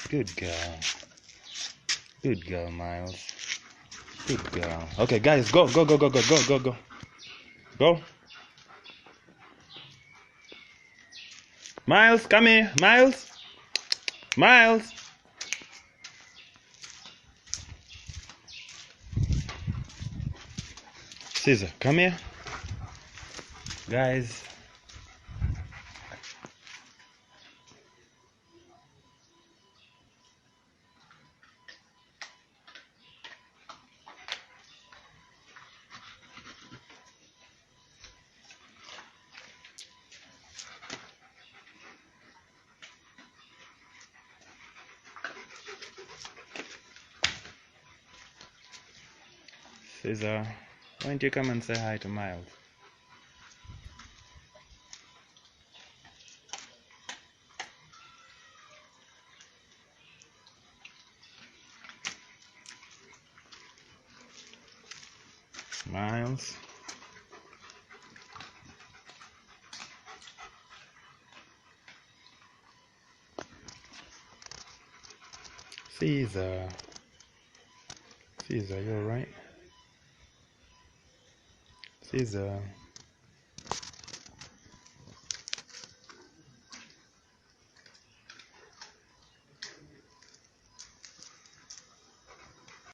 Good girl. Good girl, Miles. Good girl. Okay, guys, go. Go. Miles, come here. Miles. Miles. Caesar, come here. Guys. Caesar, why don't you come and say hi to Miles? Miles. Caesar. Caesar, you alright? Caesar.